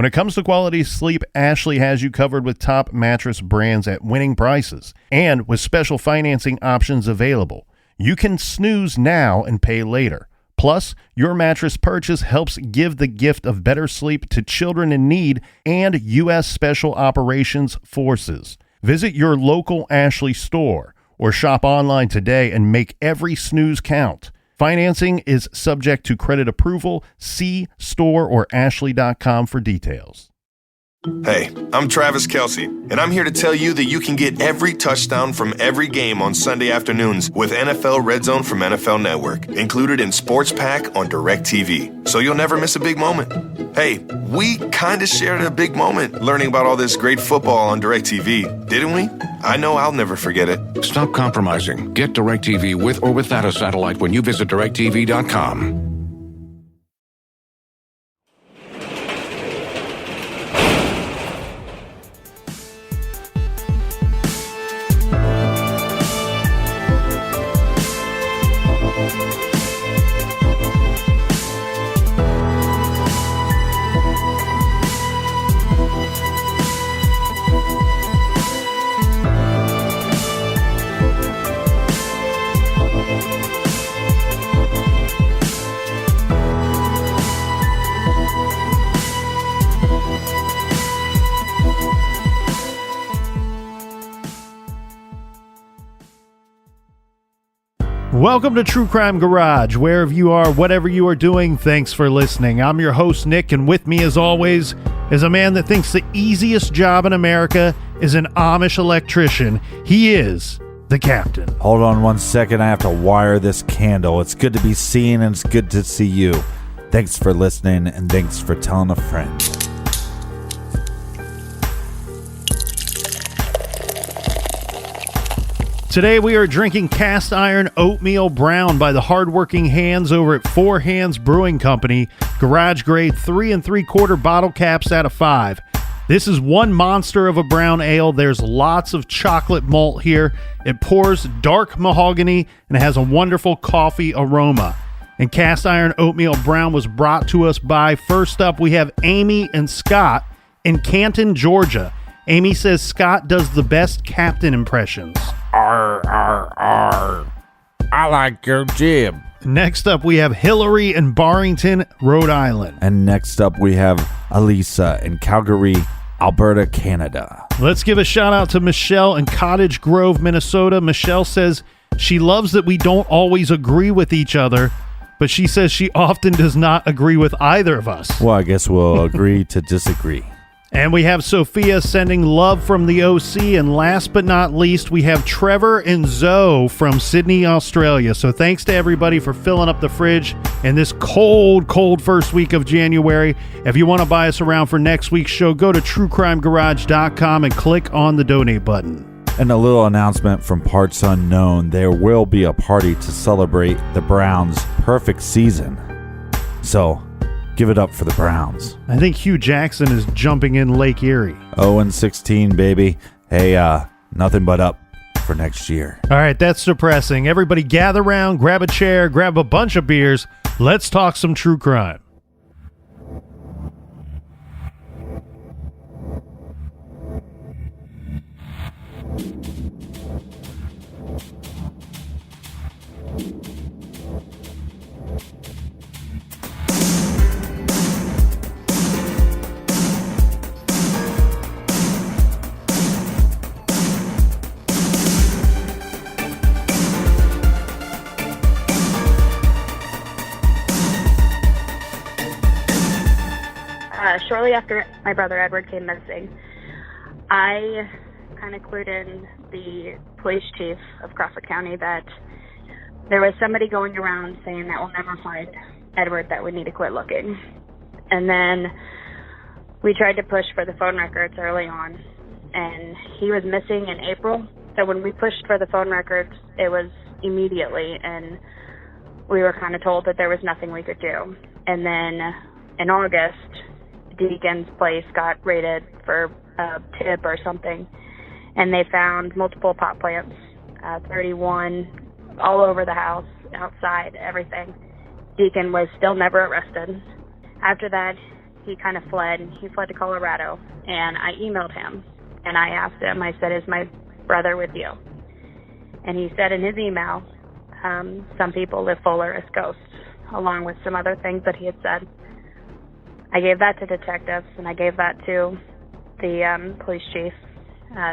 When it comes to quality sleep, Ashley has you covered with top mattress brands at winning prices and with special financing options available. You can snooze now and pay later. Plus, your mattress purchase helps give the gift of better sleep to children in need and U.S. Special Operations Forces. Visit your local Ashley store or shop online today and make every snooze count. Financing is subject to credit approval. See store or ashley.com for details. Hey, I'm Travis Kelce, and I'm here to tell you that you can get every touchdown from every game on Sunday afternoons with NFL Red Zone from NFL Network, included in Sports Pack on DirecTV, so you'll never miss a big moment. Hey, we kind of shared a big moment learning about all this great football on DirecTV, didn't we? I know I'll never forget it. Stop compromising. Get DirecTV with or without a satellite when you visit DirecTV.com. Welcome to True Crime Garage. Wherever you are, whatever you are doing, thanks for listening. I'm your host, Nick, and with me, as always, is a man that thinks the easiest job in America is an Amish electrician. He is the Captain. Hold on 1 second. I have to wire this candle. It's good to be seen, and it's good to see you. Thanks for listening, and thanks for telling a friend. Today we are drinking Cast Iron Oatmeal Brown by the hardworking hands over at Hands Brewing Company, Garage Grade 3 3/4 bottle caps out of 5. This is one monster of a brown ale. There's lots of chocolate malt here. It pours dark mahogany and it has a wonderful coffee aroma. And Cast Iron Oatmeal Brown was brought to us by, first up, we have Amy and Scott in Canton, Georgia. Amy says Scott does the best Captain impressions. Arr, arr, arr. I like your jib. Next up, we have Hillary in Barrington, Rhode Island. And next up, we have Elisa in Calgary, Alberta, Canada. Let's give a shout out to Michelle in Cottage Grove, Minnesota. Michelle says she loves that we don't always agree with each other, but she says she often does not agree with either of us. Well, I guess we'll agree to disagree. And we have Sophia sending love from the OC. And last but not least, we have Trevor and Zoe from Sydney, Australia. So thanks to everybody for filling up the fridge in this cold, cold first week of January. If you want to buy us around for next week's show, go to truecrimegarage.com and click on the donate button. And a little announcement from Parts Unknown. There will be a party to celebrate the Browns' perfect season. So give it up for the Browns. I think Hugh Jackson is jumping in Lake Erie. 0-16, baby. Hey, nothing but up for next year. All right, that's depressing. Everybody gather around, grab a chair, grab a bunch of beers. Let's talk some true crime. Shortly after my brother Edward came missing, I kind of clued in the police chief of Crawford County that there was somebody going around saying that we'll never find Edward, that we need to quit looking. And then we tried to push for the phone records early on, and he was missing in April. So when we pushed for the phone records, it was immediately, and we were kind of told that there was nothing we could do. And then in August, Deacon's place got raided for a tip or something, and they found multiple pot plants, 31, all over the house, outside, everything. Deacon was still never arrested. After that, he kind of fled. He fled to Colorado, and I emailed him, and I asked him, I said, is my brother with you? And he said in his email, some people live fuller as ghosts, along with some other things that he had said. I gave that to detectives, and I gave that to the police chief.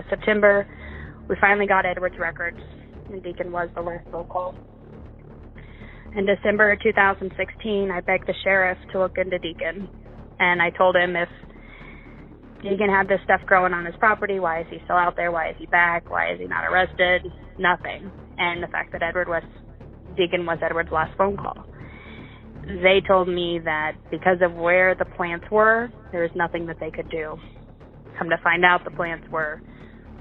September, we finally got Edward's records, and Deacon was the last phone call. In December 2016, I begged the sheriff to look into Deacon, and I told him if Deacon had this stuff growing on his property, why is he still out there? Why is he back? Why is he not arrested? Nothing. And the fact that Deacon was Edward's last phone call. They told me that because of where the plants were, there was nothing that they could do. Come to find out, the plants were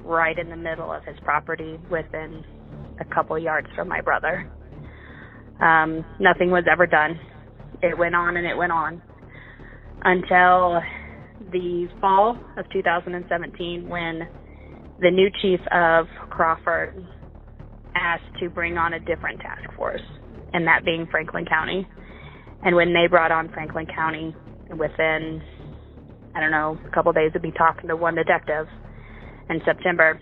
right in the middle of his property, within a couple yards from my brother. Nothing was ever done. It went on and it went on until the fall of 2017, when the new chief of Crawford asked to bring on a different task force, and that being Franklin County. And when they brought on Franklin County, within, I don't know, a couple days of me talking to one detective in September,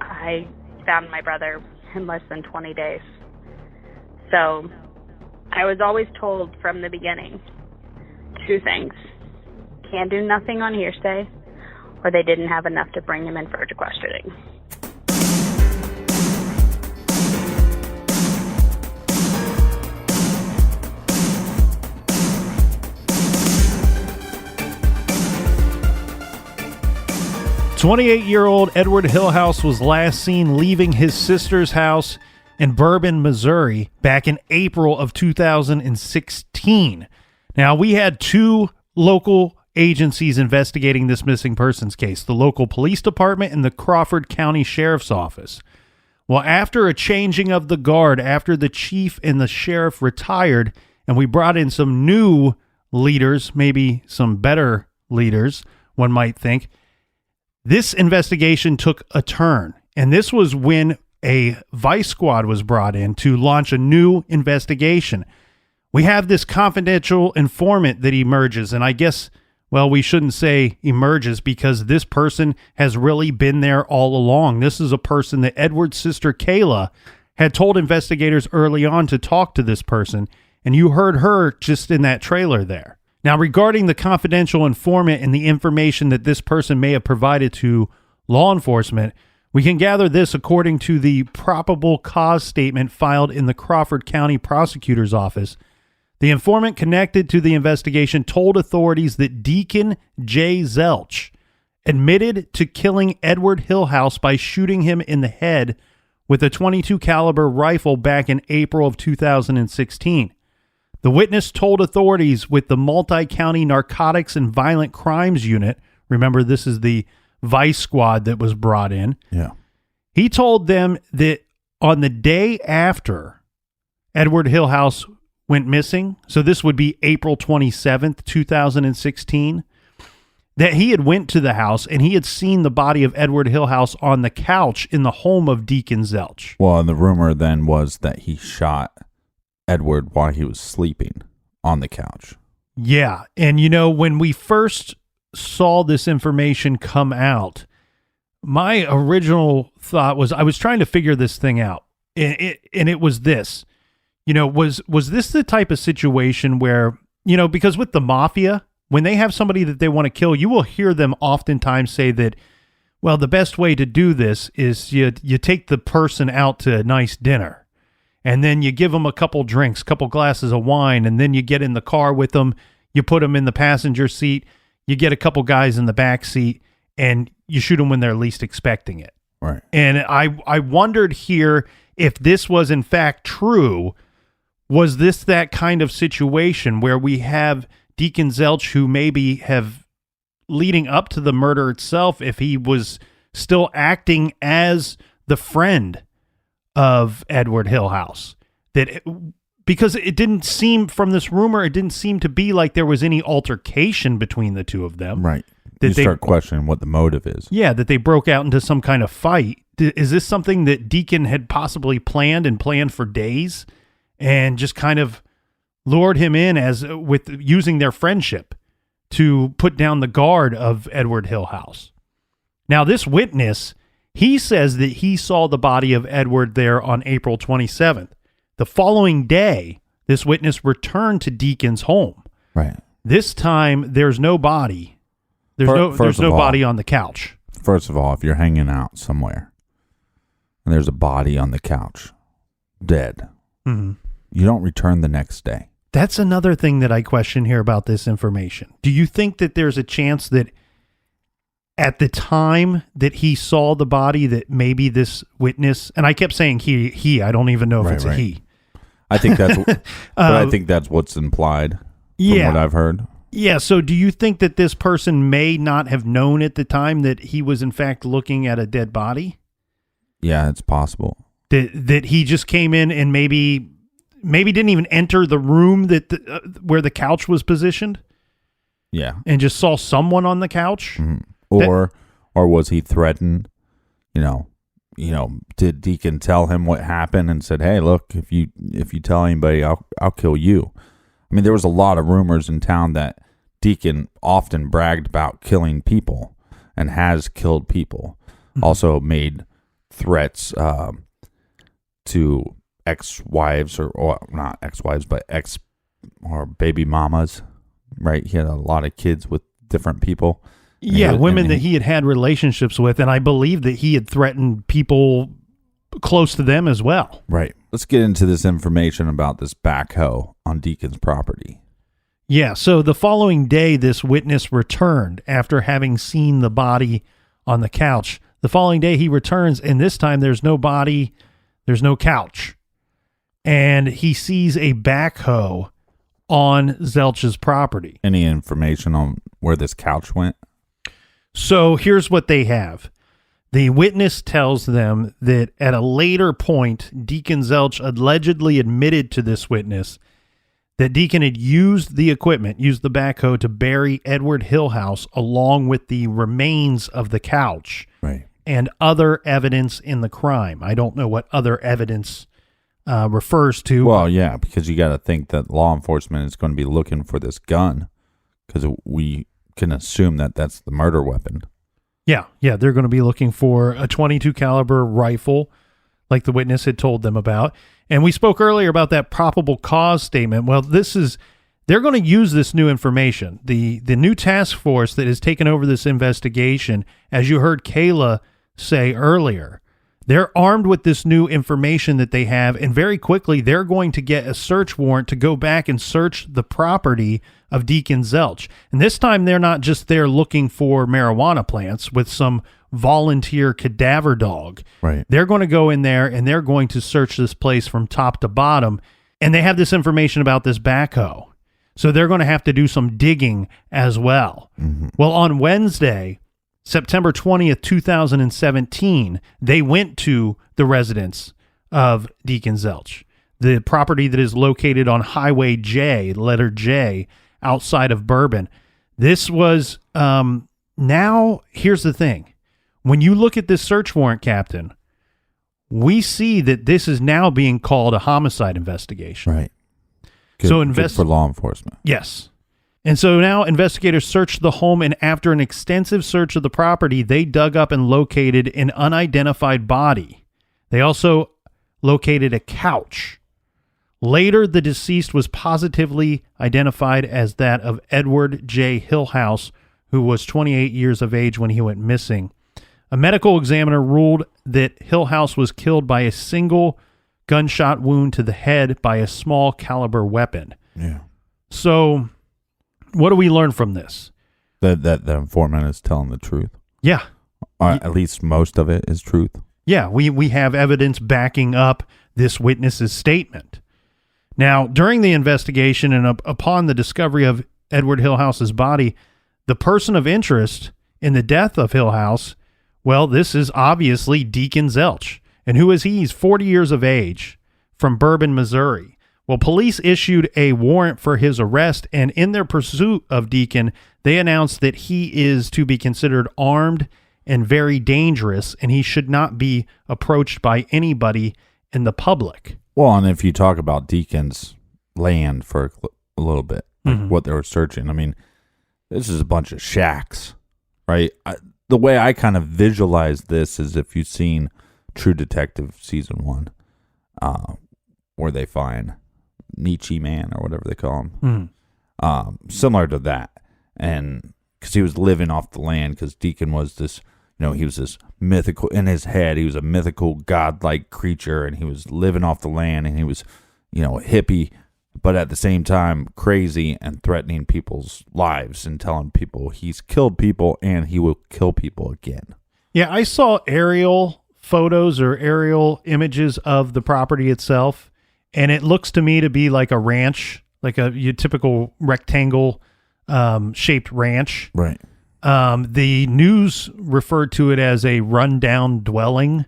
I found my brother in less than 20 days. So I was always told from the beginning two things: can't do nothing on hearsay, or they didn't have enough to bring him in for questioning. "28-year-old Edward Hillhouse was last seen leaving his sister's house in Bourbon, Missouri, back in April of 2016. Now, we had two local agencies investigating this missing persons case, the local police department and the Crawford County Sheriff's Office. Well, after a changing of the guard, after the chief and the sheriff retired, and we brought in some new leaders, maybe some better leaders, one might think, this investigation took a turn. And this was when a vice squad was brought in to launch a new investigation. We have this confidential informant that emerges, and I guess, well, we shouldn't say emerges, because this person has really been there all along. This is a person that Edward's sister Kayla had told investigators early on to talk to this person, and you heard her just in that trailer there. Now, regarding the confidential informant and the information that this person may have provided to law enforcement, we can gather this according to the probable cause statement filed in the Crawford County Prosecutor's Office. The informant connected to the investigation told authorities that Deacon J. Zelch admitted to killing Edward Hillhouse by shooting him in the head with a .22 caliber rifle back in April of 2016. The witness told authorities with the Multi-County Narcotics and Violent Crimes Unit, remember this is the vice squad that was brought in. Yeah. He told them that on the day after Edward Hillhouse went missing, so this would be April 27th, 2016, that he had went to the house and he had seen the body of Edward Hillhouse on the couch in the home of Deacon Zelch. Well, and the rumor then was that he shot Edward while he was sleeping on the couch. Yeah. And, when we first saw this information come out, my original thought was I was trying to figure this thing out. And it was this, was this the type of situation where, because with the mafia, when they have somebody that they want to kill, you will hear them oftentimes say that, well, the best way to do this is you take the person out to a nice dinner. And then you give them a couple drinks, couple glasses of wine, and then you get in the car with them, you put them in the passenger seat, you get a couple guys in the back seat, and you shoot them when they're least expecting it. Right. And I wondered here if this was in fact true. Was this that kind of situation where we have Deacon Zelch, who maybe have, leading up to the murder itself, if he was still acting as the friend of Edward Hillhouse, because it didn't seem, from this rumor, it didn't seem to be like there was any altercation between the two of them. Right. You start questioning what the motive is. Yeah, that they broke out into some kind of fight. Is this something that Deacon had possibly planned for days and just kind of lured him in with using their friendship to put down the guard of Edward Hillhouse. Now, this witness, he says that he saw the body of Edward there on April 27th. The following day, this witness returned to Deacon's home. Right. This time, there's no body. There's no body on the couch. First of all, if you're hanging out somewhere and there's a body on the couch, dead, you don't return the next day. That's another thing that I question here about this information. Do you think that there's a chance that at the time that he saw the body that maybe this witness, and I kept saying he, I don't even know if it's a he. I think that's, but I think that's what's implied from what I've heard. Yeah. So do you think that this person may not have known at the time that he was in fact looking at a dead body? Yeah, it's possible. That he just came in and maybe didn't even enter the room that where the couch was positioned. Yeah. And just saw someone on the couch. Mm-hmm. Or was he threatened? Did Deacon tell him what happened and said, "Hey, look, if you tell anybody, I'll kill you." I mean, there was a lot of rumors in town that Deacon often bragged about killing people and has killed people. Mm-hmm. Also made threats to ex-wives or not ex-wives, but or baby mamas, right? He had a lot of kids with different people. Yeah, women that he had relationships with, and I believe that he had threatened people close to them as well. Right. Let's get into this information about this backhoe on Deacon's property. Yeah, so the following day, this witness returned after having seen the body on the couch. The following day, he returns, and this time there's no body, there's no couch. And he sees a backhoe on Zelch's property. Any information on where this couch went? So here's what they have. The witness tells them that at a later point, Deacon Zelch allegedly admitted to this witness that Deacon had used the backhoe to bury Edward Hillhouse along with the remains of the couch. Right. And other evidence in the crime. I don't know what other evidence refers to. Well, yeah, because you got to think that law enforcement is going to be looking for this gun because we can assume that that's the murder weapon. Yeah, they're going to be looking for a .22 caliber rifle, like the witness had told them about. And we spoke earlier about that probable cause statement. Well, they're going to use this new information. The new task force that has taken over this investigation, as you heard Kayla say earlier, they're armed with this new information that they have, and very quickly they're going to get a search warrant to go back and search the property of Deacon Zelch. And this time they're not just there looking for marijuana plants with some volunteer cadaver dog. Right. They're going to go in there and they're going to search this place from top to bottom, and they have this information about this backhoe. So they're going to have to do some digging as well. Mm-hmm. Well, on Wednesday, September 20th, 2017, they went to the residence of Deacon Zelch, the property that is located on Highway J, letter J, outside of Bourbon. This was, now, here's the thing. When you look at this search warrant, Captain, we see that this is now being called a homicide investigation. Right. Good for law enforcement. Yes. And so now investigators searched the home, and after an extensive search of the property, they dug up and located an unidentified body. They also located a couch. Later, the deceased was positively identified as that of Edward J. Hillhouse, who was 28 years of age when he went missing. A medical examiner ruled that Hillhouse was killed by a single gunshot wound to the head by a small caliber weapon. Yeah. So what do we learn from this? That the informant is telling the truth. Yeah. At least most of it is truth. Yeah, we have evidence backing up this witness's statement. Now, during the investigation and upon the discovery of Edward Hillhouse's body, the person of interest in the death of Hillhouse, well, this is obviously Deacon Zelch. And who is he? He's 40 years of age from Bourbon, Missouri. Well, police issued a warrant for his arrest, and in their pursuit of Deacon, they announced that he is to be considered armed and very dangerous, and he should not be approached by anybody in the public. Well, and if you talk about Deacon's land for a little bit, like what they were searching, I mean, this is a bunch of shacks, right? The way I kind of visualize this is if you've seen True Detective season 1, where they find Nietzsche Man or whatever they call him, similar to that, and because he was living off the land, because Deacon was this, he was this mythical, in his head, he was a mythical godlike creature, and he was living off the land, and he was, a hippie, but at the same time crazy and threatening people's lives and telling people he's killed people and he will kill people again. Yeah, I saw aerial photos or aerial images of the property itself, and it looks to me to be like a ranch, like your typical rectangle shaped ranch. Right. The news referred to it as a rundown dwelling.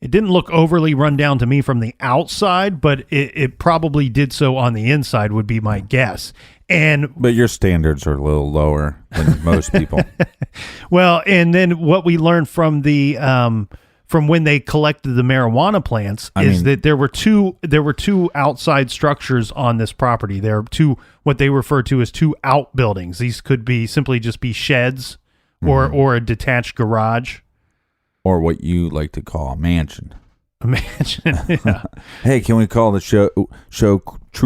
It didn't look overly rundown to me from the outside, but it probably did so on the inside, would be my guess. But your standards are a little lower than most people. Well, and then what we learned from the from when they collected the marijuana plants that there were two outside structures on this property. There are two, what they refer to as two outbuildings. These could be simply just be sheds or a detached garage. Or what you like to call a mansion. A mansion, yeah. Hey, can we call the show True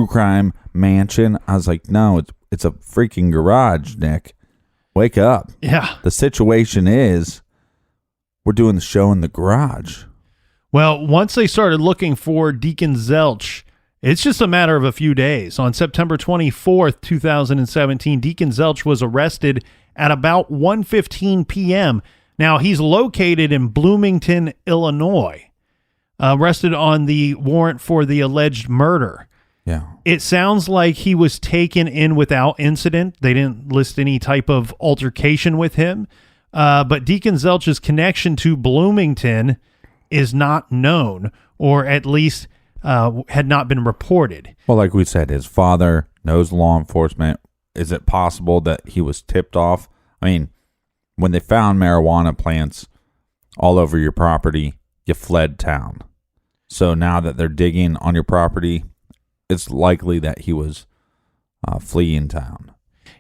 Crime Mansion? I was like, no, it's a freaking garage, Nick. Wake up. Yeah. The situation is we're doing the show in the garage. Well, once they started looking for Deacon Zelch, it's just a matter of a few days. On September 24th, 2017, Deacon Zelch was arrested at about 1:15 p.m. Now, he's located in Bloomington, Illinois, arrested on the warrant for the alleged murder. Yeah. It sounds like he was taken in without incident. They didn't list any type of altercation with him. But Deacon Zelch's connection to Bloomington is not known, or at least had not been reported. Well, like we said, his father knows law enforcement. Is it possible that he was tipped off? I mean, when they found marijuana plants all over your property, you fled town. So now that they're digging on your property, it's likely that he was fleeing town.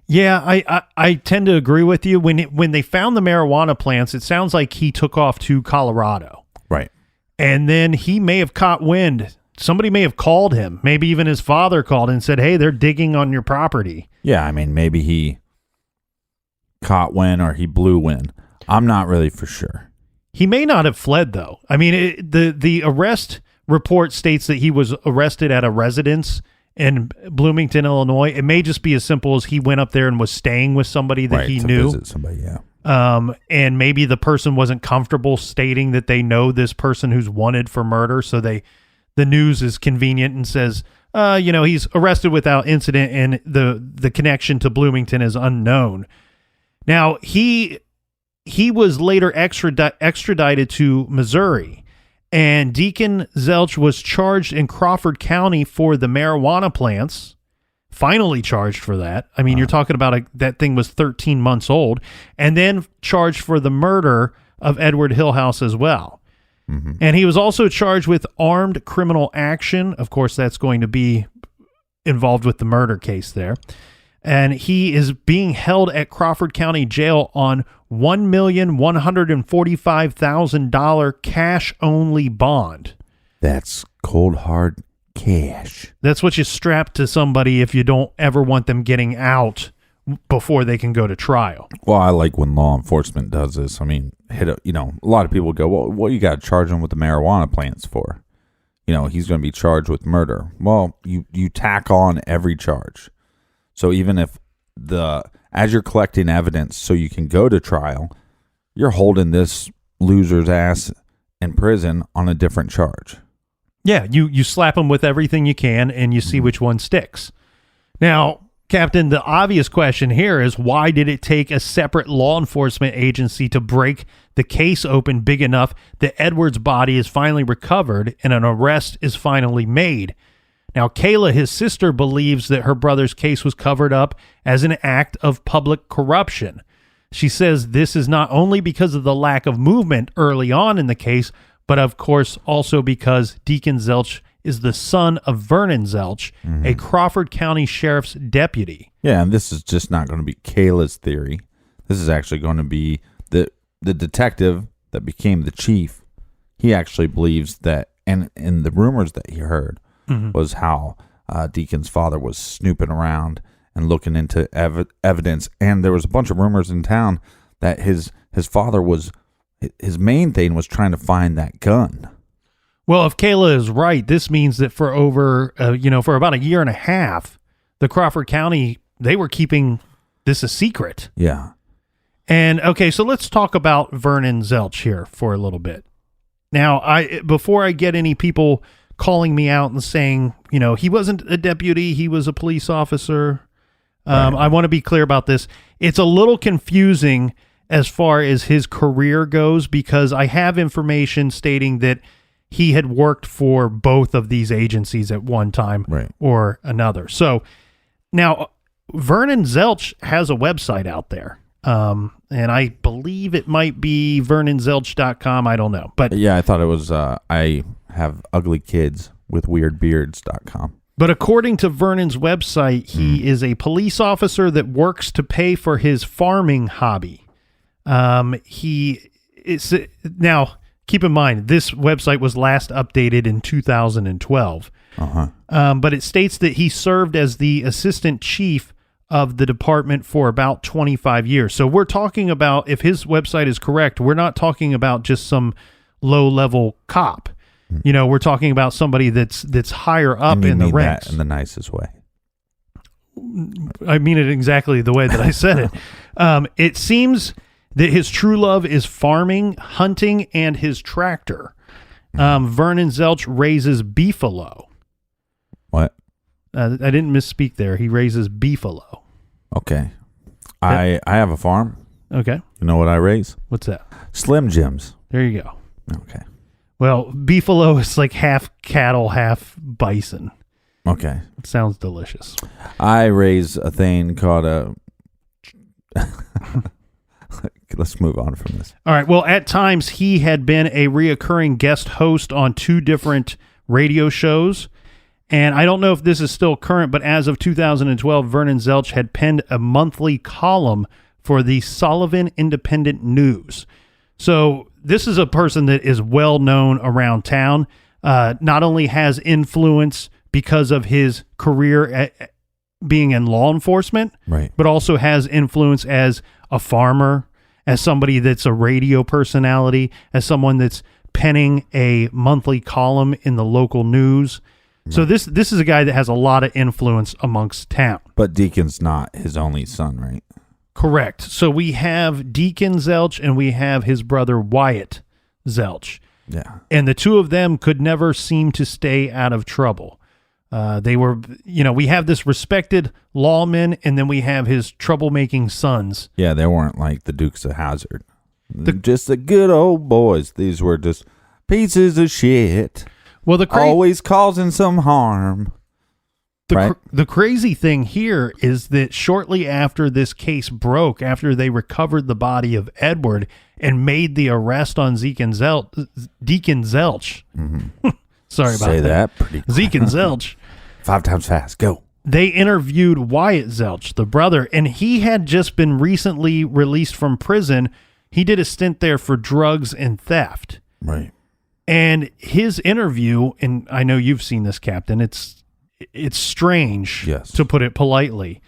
Yeah, I tend to agree with you. When they found the marijuana plants, it sounds like he took off to Colorado. Right. And then he may have caught wind. Somebody may have called him. Maybe even his father called and said, hey, they're digging on your property. Yeah, I mean, maybe he caught wind or he blew wind. I'm not really for sure. He may not have fled, though. I mean, the arrest report states that he was arrested at a residence in Bloomington, Illinois. It may just be as simple as he went up there and was staying with somebody that he knew. Visit somebody, yeah. And maybe the person wasn't comfortable stating that they know this person who's wanted for murder, so the news is convenient and says, he's arrested without incident, and the connection to Bloomington is unknown. Now, he was later extradited to Missouri, and Deacon Zelch was charged in Crawford County for the marijuana plants, finally charged for that. I mean, you're talking about that thing was 13 months old, and then charged for the murder of Edward Hillhouse as well. Mm-hmm. And he was also charged with armed criminal action. Of course, that's going to be involved with the murder case there. And he is being held at Crawford County Jail on $1,145,000 cash-only bond. That's cold, hard cash. That's what you strap to somebody if you don't ever want them getting out before they can go to trial. Well, I like when law enforcement does this. I mean, a lot of people go, well, what you got to charge him with the marijuana plants for? He's going to be charged with murder. Well, you tack on every charge. So even if as you're collecting evidence so you can go to trial, you're holding this loser's ass in prison on a different charge. Yeah, you slap them with everything you can and you see which one sticks. Now, Captain, the obvious question here is, why did it take a separate law enforcement agency to break the case open big enough that Edward's body is finally recovered and an arrest is finally made? Now, Kayla, his sister, believes that her brother's case was covered up as an act of public corruption. She says this is not only because of the lack of movement early on in the case, but of course also because Deacon Zelch is the son of Vernon Zelch, a Crawford County Sheriff's deputy. Yeah, and this is just not going to be Kayla's theory. This is actually going to be the detective that became the chief. He actually believes that, and the rumors that he heard was how Deacon's father was snooping around and looking into evidence, and there was a bunch of rumors in town that his father was, his main thing was trying to find that gun. Well, if Kayla is right, this means that for over, for about a year and a half, the Crawford County, they were keeping this a secret. Yeah. And okay, so let's talk about Vernon Zelch here for a little bit. Now, before I get any people calling me out and saying, he wasn't a deputy, he was a police officer. Right. I want to be clear about this. It's a little confusing as far as his career goes, because I have information stating that he had worked for both of these agencies at one time or another. So now Vernon Zelch has a website out there. And I believe it might be vernonzelch.com. I don't know. But yeah, I thought it was, I have ugly kids with weird beards.com. But according to Vernon's website, he is a police officer that works to pay for his farming hobby. He is now, keep in mind, this website was last updated in 2012. But it states that he served as the assistant chief of the department for about 25 years. So we're talking about, if his website is correct, we're not talking about just some low-level cop. We're talking about somebody that's higher up in the ranks. That in the nicest way. I mean it exactly the way that I said it. It seems that his true love is farming, hunting, and his tractor. Vernon Zelch raises beefalo. What? I didn't misspeak there. He raises beefalo. Okay. I have a farm. Okay. You know what I raise? What's that? Slim Jims. There you go. Okay. Well, beefalo is like half cattle, half bison. Okay. It sounds delicious. I raise a thing called a... Let's move on from this. All right. Well, at times he had been a reoccurring guest host on 2 different radio shows. And I don't know if this is still current, but as of 2012, Vernon Zelch had penned a monthly column for the Sullivan Independent News. So this is a person that is well known around town, not only has influence because of his career being in law enforcement, but also has influence as a farmer, as somebody that's a radio personality, as someone that's penning a monthly column in the local news. So this is a guy that has a lot of influence amongst town. But Deacon's not his only son, right? Correct. So we have Deacon Zelch and we have his brother Wyatt Zelch. Yeah. And the two of them could never seem to stay out of trouble. They were, we have this respected lawman, and then we have his troublemaking sons. Yeah, they weren't like the Dukes of Hazzard. Just the good old boys. These were just pieces of shit. Well, always causing some harm. The crazy thing here is that shortly after this case broke, after they recovered the body of Edward and made the arrest on Deacon Zelch. Sorry about Say that pretty quick. Deacon Zelch. 5 times fast. Go. They interviewed Wyatt Zelch, the brother, and he had just been recently released from prison. He did a stint there for drugs and theft. Right. And his interview, and I know you've seen this, Captain, it's strange, to put it politely.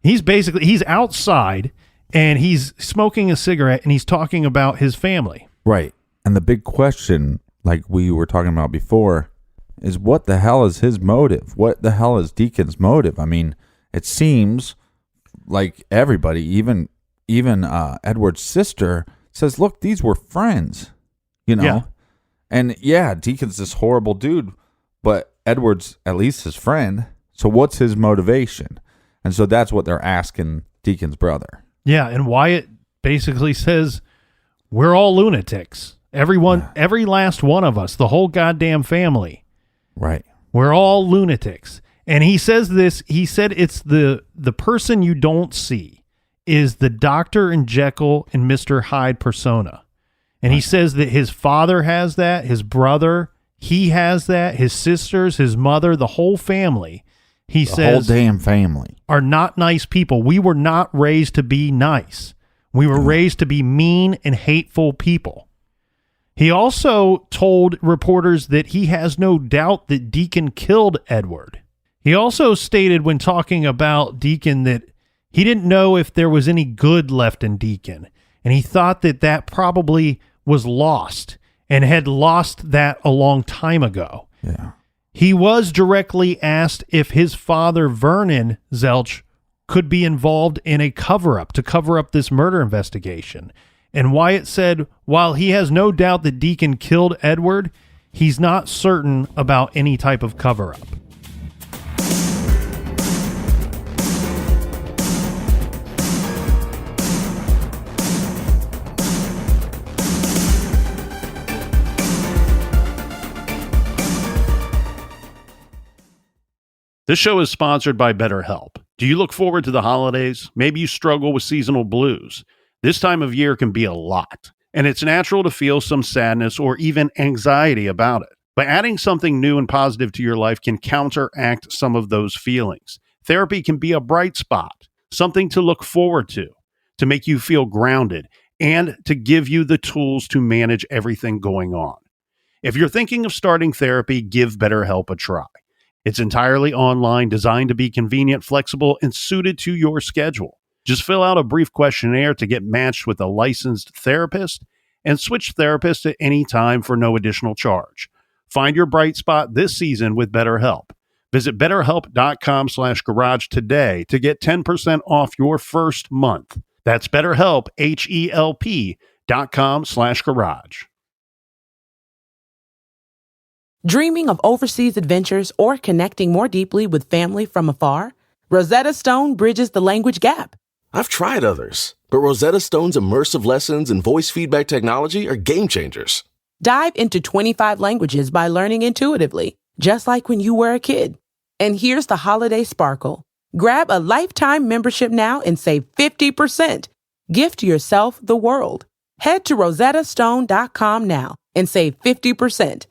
He's outside and he's smoking a cigarette and he's talking about his family. Right. And the big question, like we were talking about before, is what the hell is his motive? What the hell is Deacon's motive? I mean, it seems like everybody, even Edward's sister, says, look, these were friends, Yeah. And yeah, Deacon's this horrible dude, but Edward's at least his friend. So what's his motivation? And so that's what they're asking Deacon's brother. Yeah, and Wyatt basically says, we're all lunatics. Everyone, every last one of us, the whole goddamn family. Right. We're all lunatics. And he says this, he said it's the person you don't see is the Dr. and Jekyll and Mr. Hyde persona. And he says that his father has that, his brother, he has that. His sisters, his mother, the whole family, he The says, whole damn family are not nice people. We were not raised to be nice. We were raised to be mean and hateful people. He also told reporters that he has no doubt that Deacon killed Edward. He also stated when talking about Deacon that he didn't know if there was any good left in Deacon, and he thought that that probably was lost and had lost that a long time ago. Yeah. He was directly asked if his father, Vernon Zelch, could be involved in a cover-up to cover up this murder investigation. And Wyatt said, while he has no doubt that Deacon killed Edward, he's not certain about any type of cover-up. This show is sponsored by BetterHelp. Do you look forward to the holidays? Maybe you struggle with seasonal blues. This time of year can be a lot, and it's natural to feel some sadness or even anxiety about it. But adding something new and positive to your life can counteract some of those feelings. Therapy can be a bright spot, something to look forward to make you feel grounded, and to give you the tools to manage everything going on. If you're thinking of starting therapy, give BetterHelp a try. It's entirely online, designed to be convenient, flexible, and suited to your schedule. Just fill out a brief questionnaire to get matched with a licensed therapist and switch therapists at any time for no additional charge. Find your bright spot this season with BetterHelp. Visit BetterHelp.com/garage today to get 10% off your first month. That's BetterHelp, HELP.com/garage. Dreaming of overseas adventures or connecting more deeply with family from afar? Rosetta Stone bridges the language gap. I've tried others, but Rosetta Stone's immersive lessons and voice feedback technology are game changers. Dive into 25 languages by learning intuitively, just like when you were a kid. And here's the holiday sparkle. Grab a lifetime membership now and save 50%. Gift yourself the world. Head to rosettastone.com now and save 50%.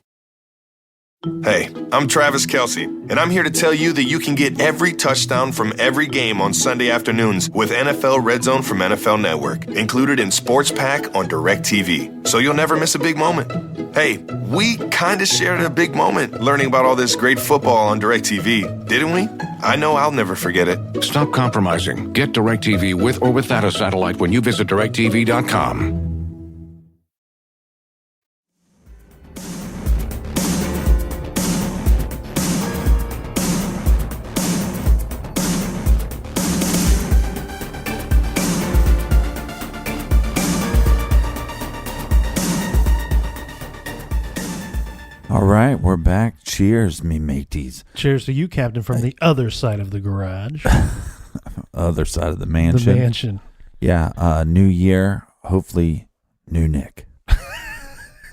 Hey, I'm Travis Kelce, and I'm here to tell you that you can get every touchdown from every game on Sunday afternoons with NFL Red Zone from NFL Network, included in Sports Pack on DirecTV, so you'll never miss a big moment. Hey, we kind of shared a big moment learning about all this great football on DirecTV, didn't we? I know I'll never forget it. Stop compromising. Get DirecTV with or without a satellite when you visit DirecTV.com. All right, we're back. Cheers, me mateys. Cheers to you, Captain, from the other side of the garage. Other side of the mansion. The mansion. Yeah, new year, hopefully new Nick.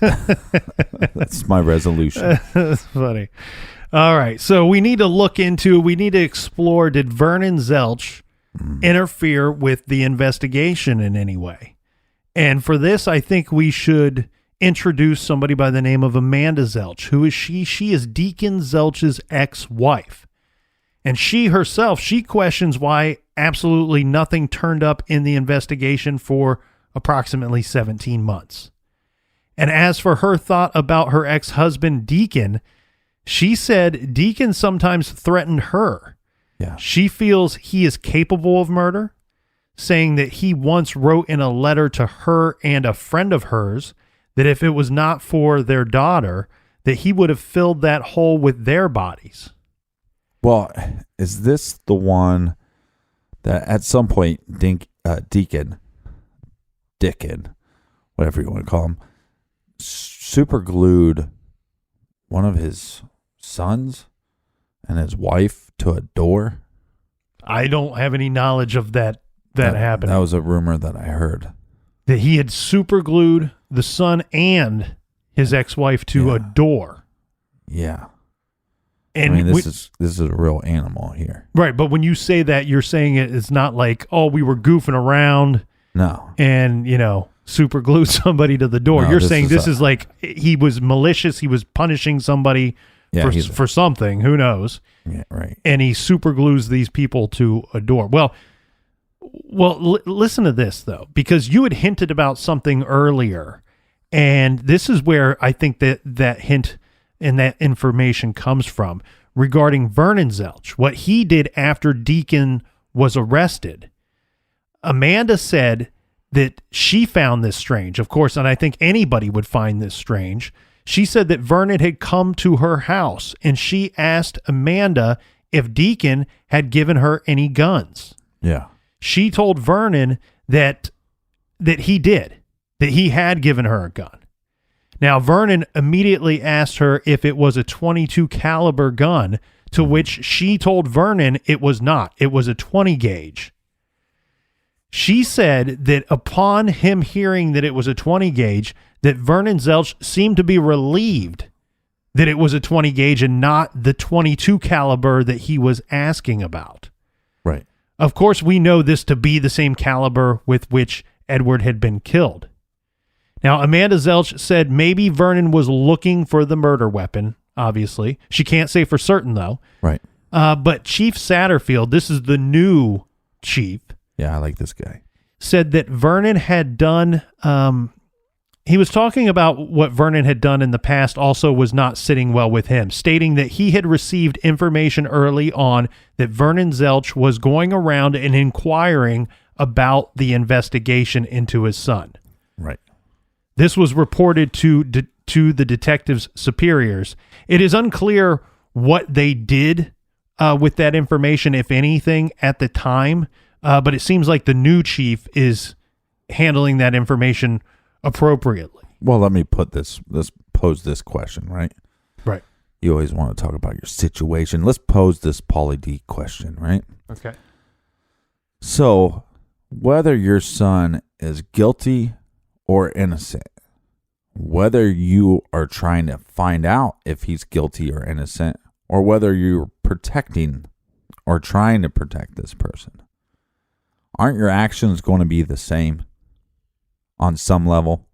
That's my resolution. That's funny. All right, so we need to explore, did Vernon Zelch interfere with the investigation in any way? And for this, I think we should introduce somebody by the name of Amanda Zelch. Who is she? She is Deacon Zelch's ex-wife. And she herself, she questions why absolutely nothing turned up in the investigation for approximately 17 months. And as for her thought about her ex-husband, Deacon, she said Deacon sometimes threatened her. Yeah. She feels he is capable of murder, saying that he once wrote in a letter to her and a friend of hers that if it was not for their daughter, that he would have filled that hole with their bodies. Well, is this the one that at some point Deacon, whatever you want to call him, super glued one of his sons and his wife to a door? I don't have any knowledge of that happening. That was a rumor that I heard. That he had super glued the son and his ex-wife to a door. Yeah. And I mean, this is a real animal here. Right, but when you say that, you're saying it's not like, oh, we were goofing around. No. And, super glue somebody to the door. No, You're this saying is this a- is like he was malicious. He was punishing somebody Yeah, for something. Who knows? Yeah, right. And he super glues these people to a door. Well, listen to this though, because you had hinted about something earlier, and this is where I think that hint and that information comes from regarding Vernon Zelch, what he did after Deacon was arrested. Amanda said that she found this strange, of course, and I think anybody would find this strange. She said that Vernon had come to her house, and she asked Amanda if Deacon had given her any guns. Yeah. She told Vernon that he did, that he had given her a gun. Now, Vernon immediately asked her if it was a .22 caliber gun, to which she told Vernon it was not. It was a 20 gauge. She said that upon him hearing that it was a 20 gauge, that Vernon Zelch seemed to be relieved that it was a 20 gauge and not the .22 caliber that he was asking about. Right. Of course, we know this to be the same caliber with which Edward had been killed. Now, Amanda Zelch said maybe Vernon was looking for the murder weapon, obviously. She can't say for certain, though. Right. But Chief Satterfield, this is the new chief, Yeah, I like this guy. said that Vernon had done, he was talking about what Vernon had done in the past also was not sitting well with him, stating that he had received information early on that Vernon Zelch was going around and inquiring about the investigation into his son. Right. This was reported to the detective's superiors. It is unclear what they did with that information, if anything, at the time. But it seems like the new chief is handling that information appropriately. Well, let me let's pose this question, right? Right. You always want to talk about your situation. Let's pose this Pauly D question, right? Okay. So, whether your son is guilty or innocent, whether you are trying to find out if he's guilty or innocent, or whether you're protecting or trying to protect this person, aren't your actions going to be the same on some level?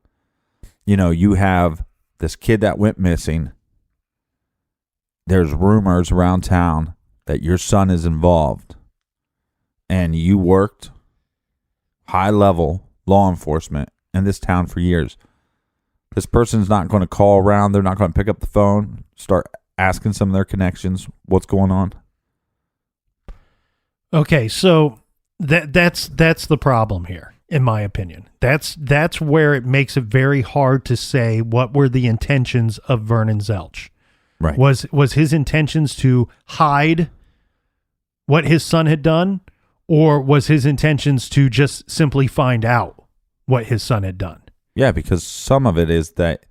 You know, you have this kid that went missing. There's rumors around town that your son is involved, and you worked high level law enforcement in this town for years. This person's not going to call around. They're not going to pick up the phone, start asking some of their connections what's going on. Okay, so that's the problem here, in my opinion. That's where it makes it very hard to say what were the intentions of Vernon Zelch. Right. Was his intentions to hide what his son had done, or was his intentions to just simply find out what his son had done? Yeah, because some of it is that,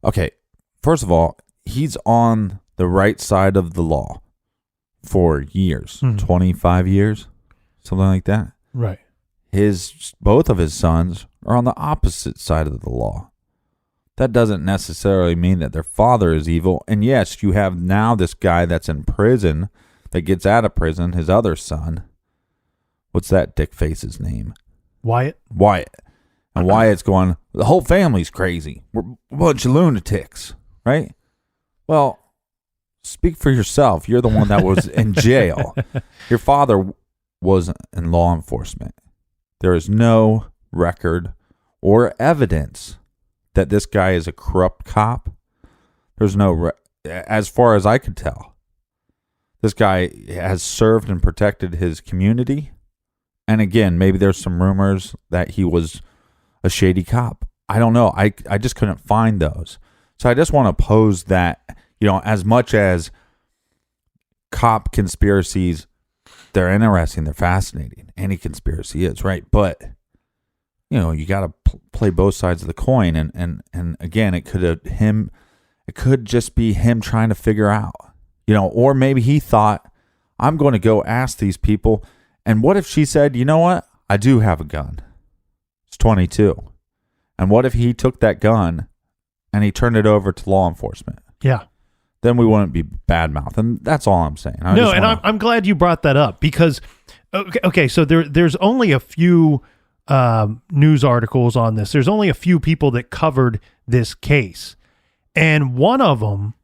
okay, first of all, he's on the right side of the law for years, 25 years, something like that. Right. Both of his sons are on the opposite side of the law. That doesn't necessarily mean that their father is evil. And yes, you have now this guy that's in prison that gets out of prison, his other son. What's that dick face's name? Wyatt. And Wyatt's going, the whole family's crazy. We're a bunch of lunatics, right? Well, speak for yourself. You're the one that was in jail. Your father was in law enforcement. There is no record or evidence that this guy is a corrupt cop. There's no, as far as I could tell, this guy has served and protected his community. And again, maybe there's some rumors that he was a shady cop. I don't know. I just couldn't find those. So I just want to pose that, as much as cop conspiracies, they're interesting, they're fascinating. Any conspiracy is, right? But, you got to play both sides of the coin. And again, it could just be him trying to figure out, or maybe he thought, I'm going to go ask these people. And what if she said, you know what? I do have a gun. It's 22. And what if he took that gun and he turned it over to law enforcement? Yeah. Then we wouldn't be badmouth. And that's all I'm saying. I'm glad you brought that up because, okay, so there's only a few news articles on this. There's only a few people that covered this case. And one of them,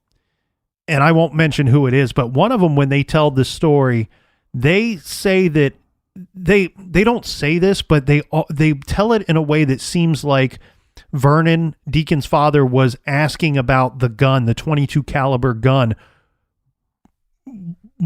and I won't mention who it is, but one of them, when they tell the story, they say that they don't say this, but they tell it in a way that seems like Vernon, Deacon's father, was asking about the gun, the .22 caliber gun,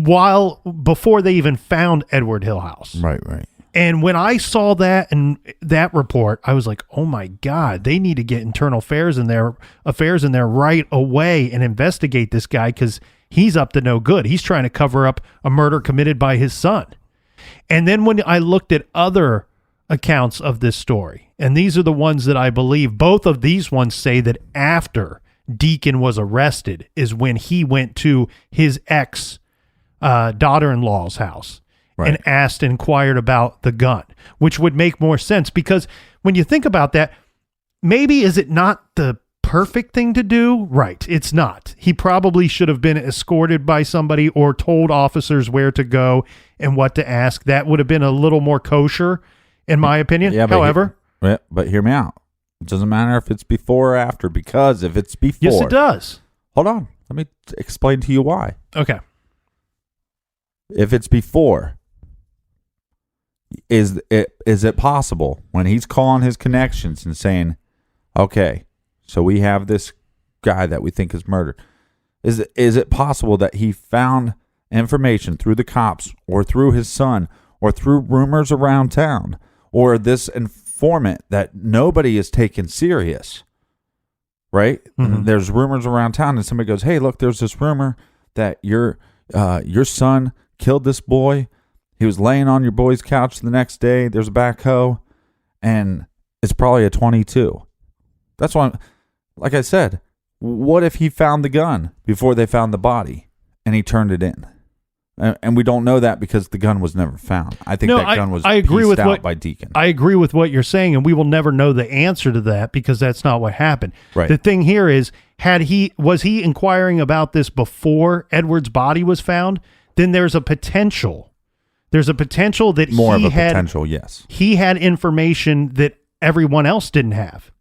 before they even found Edward Hillhouse. Right. And when I saw that and that report, I was like, oh my God, they need to get internal affairs in there right away and investigate this guy, because he's up to no good. He's trying to cover up a murder committed by his son. And then when I looked at other accounts of this story, and these are the ones that I believe, both of these ones say that after Deacon was arrested is when he went to his ex daughter-in-law's house. Right. And inquired about the gun, which would make more sense, because when you think about that, maybe is it not the perfect thing to do? Right. It's not. He probably should have been escorted by somebody or told officers where to go and what to ask. That would have been a little more kosher, in my opinion. Yeah, However, but hear me out. It doesn't matter if it's before or after, because if it's before. Yes, it does. Hold on. Let me explain to you why. Okay. If it's before, is it possible when he's calling his connections and saying, okay, so we have this guy that we think is murdered, is it possible that he found information through the cops or through his son or through rumors around town or this informant that nobody is taking serious, right? Mm-hmm. And there's rumors around town and somebody goes, hey, look, there's this rumor that your son killed this boy. He was laying on your boy's couch the next day. There's a backhoe, and it's probably a .22. That's why, like I said, what if he found the gun before they found the body, and he turned it in? And we don't know that because the gun was never found. I think that gun was pieced out by Deacon. I agree with what you're saying, and we will never know the answer to that because that's not what happened. Right. The thing here is, was he inquiring about this before Edward's body was found? Then there's a potential. There's a potential that yes. He had information that everyone else didn't have.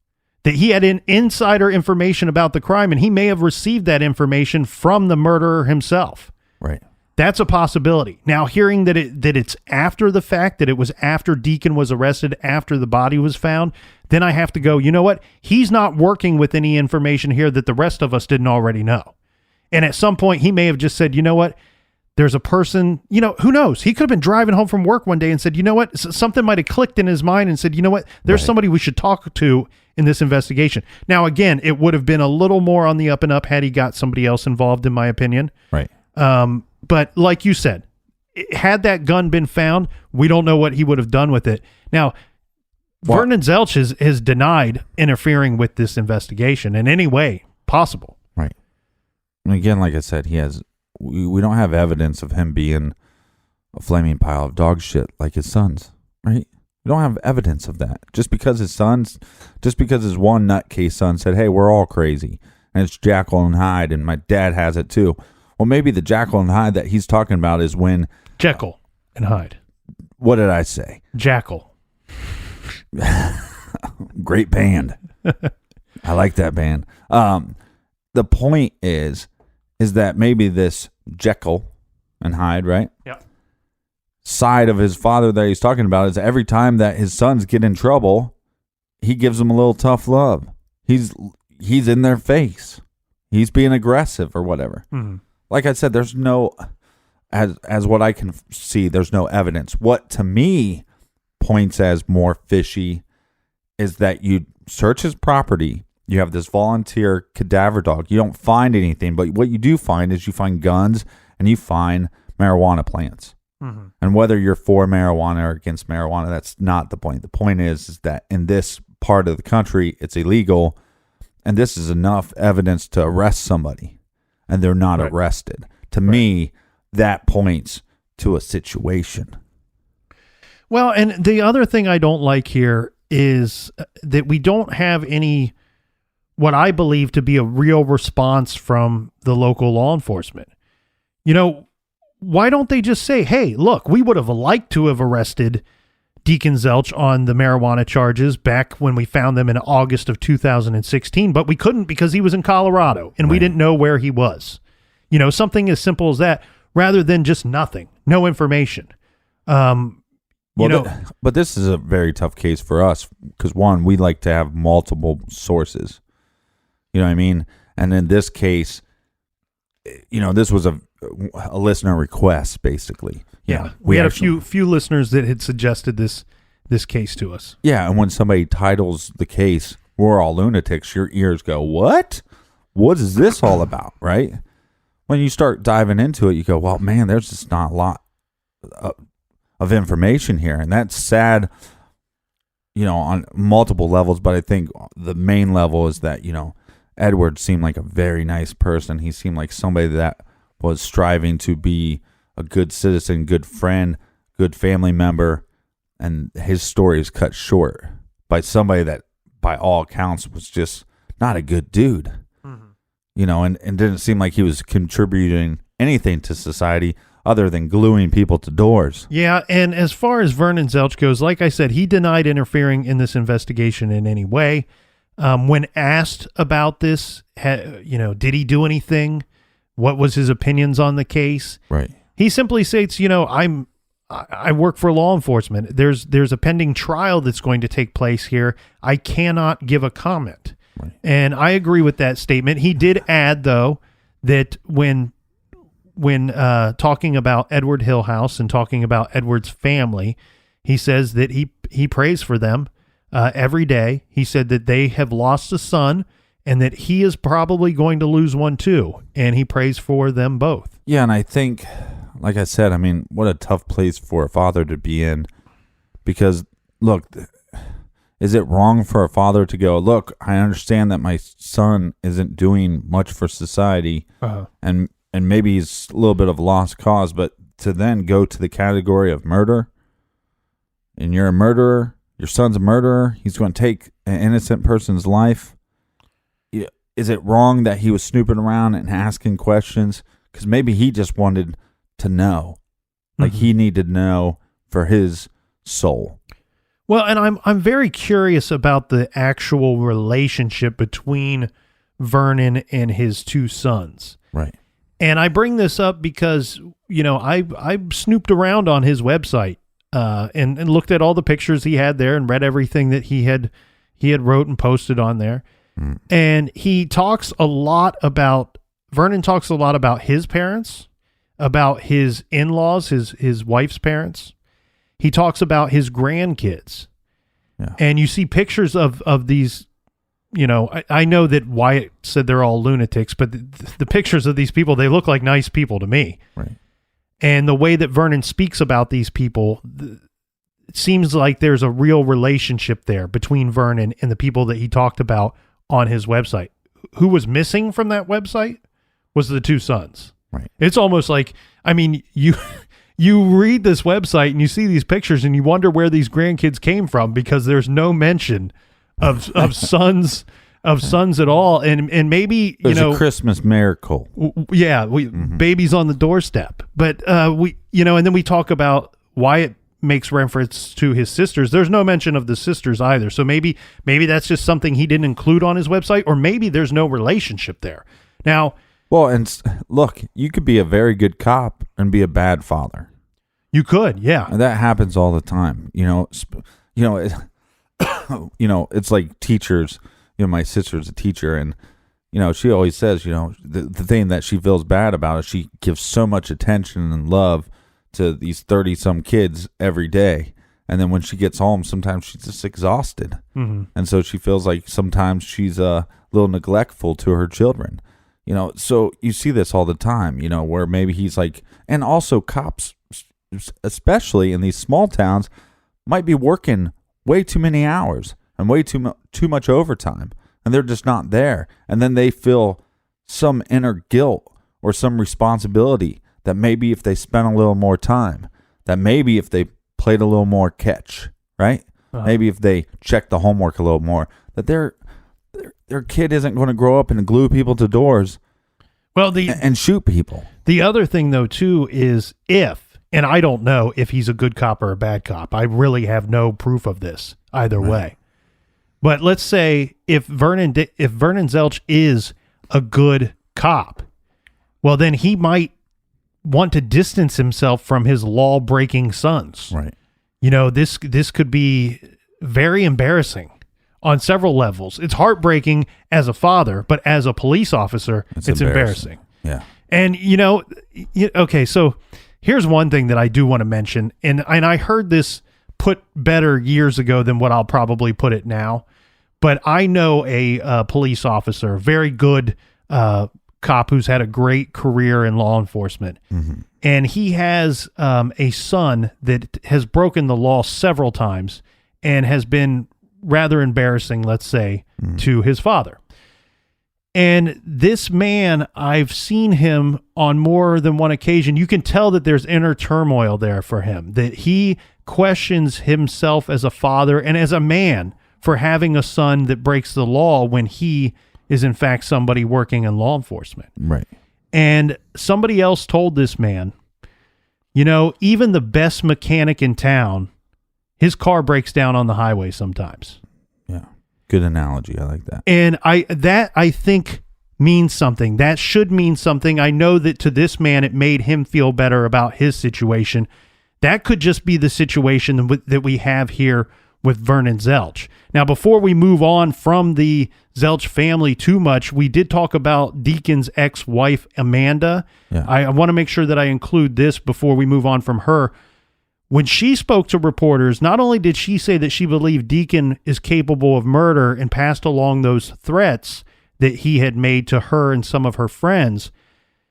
That he had insider information about the crime, and he may have received that information from the murderer himself. Right. That's a possibility. Now, hearing that it's after the fact, that it was after Deacon was arrested, after the body was found, then I have to go, you know what? He's not working with any information here that the rest of us didn't already know. And at some point, he may have just said, you know what? There's a person, who knows? He could have been driving home from work one day and said, you know what? Something might have clicked in his mind and said, you know what? There's somebody we should talk to in this investigation. Now, again, it would have been a little more on the up and up had he got somebody else involved, in my opinion. Right. But like you said, had that gun been found, we don't know what he would have done with it. Now, Vernon Zelch has denied interfering with this investigation in any way possible. Right. And again, like I said, we don't have evidence of him being a flaming pile of dog shit like his sons, right? We don't have evidence of that. Just because his one nutcase son said, hey, we're all crazy, and it's Jekyll and Hyde, and my dad has it too. Well, maybe the Jekyll and Hyde that he's talking about is when... Jekyll and Hyde. What did I say? Jackal. Great band. I like that band. The point is that maybe this Jekyll and Hyde, right? Yep. Side of his father that he's talking about is every time that his sons get in trouble, he gives them a little tough love. He's in their face. He's being aggressive or whatever. Mm-hmm. Like I said, there's no, as what I can see, there's no evidence. What to me points as more fishy is that you search his property. You have this volunteer cadaver dog. You don't find anything, but what you do find is you find guns and you find marijuana plants. Mm-hmm. And whether you're for marijuana or against marijuana, that's not the point. The point is that in this part of the country, it's illegal, and this is enough evidence to arrest somebody, and they're not arrested. To me, that points to a situation. Well, and the other thing I don't like here is that we don't have any... what I believe to be a real response from the local law enforcement. Why don't they just say, hey, look, we would have liked to have arrested Deacon Zelch on the marijuana charges back when we found them in August of 2016, but we couldn't because he was in Colorado and we didn't know where he was. You know, something as simple as that, rather than just nothing, no information. But this is a very tough case for us because, one, we like to have multiple sources. You know what I mean? And in this case, you know, this was a listener request, basically. Yeah, we had a few listeners that had suggested this case to us. Yeah, and when somebody titles the case, "We're All Lunatics," your ears go, "What? What is this all about?" Right? When you start diving into it, you go, "Well, man, there's just not a lot of information here," and that's sad. You know, on multiple levels, but I think the main level is that, you know, Edward seemed like a very nice person. He seemed like somebody that was striving to be a good citizen, good friend, good family member, and his story is cut short by somebody that, by all accounts, was just not a good dude. Mm-hmm. You know, and didn't seem like he was contributing anything to society other than gluing people to doors. Yeah, and as far as Vernon Zelch goes, like I said, he denied interfering in this investigation in any way. When asked about this, you know, did he do anything? What was his opinions on the case? Right. He simply states, you know, I work for law enforcement. There's a pending trial that's going to take place here. I cannot give a comment. Right. And I agree with that statement. He did add, though, that when talking about Edward Hillhouse and talking about Edward's family, he says that he prays for them every day. He said that they have lost a son and that he is probably going to lose one too, and he prays for them both. Yeah, and I think, like I said, I mean, what a tough place for a father to be in, because, look, is it wrong for a father to go, look, I understand that my son isn't doing much for society, and maybe he's a little bit of a lost cause, but to then go to the category of murder, and you're a murderer, your son's a murderer, he's going to take an innocent person's life. Is it wrong that he was snooping around and asking questions? Because maybe he just wanted to know. Like, he needed to know for his soul. Well, and I'm very curious about the actual relationship between Vernon and his two sons. Right. And I bring this up because, you know, I snooped around on his website and looked at all the pictures he had there and read everything that he had wrote and posted on there. Mm. And Vernon talks a lot about his parents, about his in-laws, his wife's parents. He talks about his grandkids. Yeah. And you see pictures of these, you know, I know that Wyatt said they're all lunatics, but the pictures of these people, they look like nice people to me. Right. And the way that Vernon speaks about these people, it seems like there's a real relationship there between Vernon and the people that he talked about on his website. Who was missing from that website was the two sons. Right. It's almost like, I mean, you read this website and you see these pictures and you wonder where these grandkids came from, because there's no mention of sons at all. And maybe, there's a Christmas miracle. Yeah. Babies on the doorstep, but and then we talk about Wyatt makes reference to his sisters. There's no mention of the sisters either. So maybe that's just something he didn't include on his website, or maybe there's no relationship there. Now, well, and look, you could be a very good cop and be a bad father. You could, yeah. And that happens all the time. It's like teachers. You know, my sister's a teacher, and you know, she always says, you know, the thing that she feels bad about is she gives so much attention and love to these 30-some kids every day. And then when she gets home, sometimes she's just exhausted. Mm-hmm. And so she feels like sometimes she's a little neglectful to her children. You know, so you see this all the time, you know, where maybe he's like, and also cops, especially in these small towns, might be working way too many hours and way too much overtime, and they're just not there. And then they feel some inner guilt or some responsibility that maybe if they spent a little more time, that maybe if they played a little more catch, right? Maybe if they checked the homework a little more, that their kid isn't going to grow up and glue people to doors, well, and shoot people. The other thing, though, too, is if And I don't know if he's a good cop or a bad cop. I really have no proof of this either way. But let's say if Vernon Zelch is a good cop, well, then he might want to distance himself from his law-breaking sons. Right. You know, this could be very embarrassing on several levels. It's heartbreaking as a father, but as a police officer, it's embarrassing. Yeah. And, okay, so here's one thing that I do want to mention, and I heard this put better years ago than what I'll probably put it now, but I know a police officer, very good cop who's had a great career in law enforcement, and he has a son that has broken the law several times and has been rather embarrassing, let's say, to his father. And this man, I've seen him on more than one occasion. You can tell that there's inner turmoil there for him, that he questions himself as a father and as a man for having a son that breaks the law when he is in fact somebody working in law enforcement. Right. And somebody else told this man, even the best mechanic in town, his car breaks down on the highway sometimes. Yeah. Good analogy. I like that. And I think means something. That should mean something. I know that to this man, it made him feel better about his situation. That could just be the situation that we have here with Vernon Zelch. Now, before we move on from the Zelch family too much, we did talk about Deacon's ex-wife, Amanda. Yeah. I want to make sure that I include this before we move on from her. When she spoke to reporters, not only did she say that she believed Deacon is capable of murder and passed along those threats that he had made to her and some of her friends,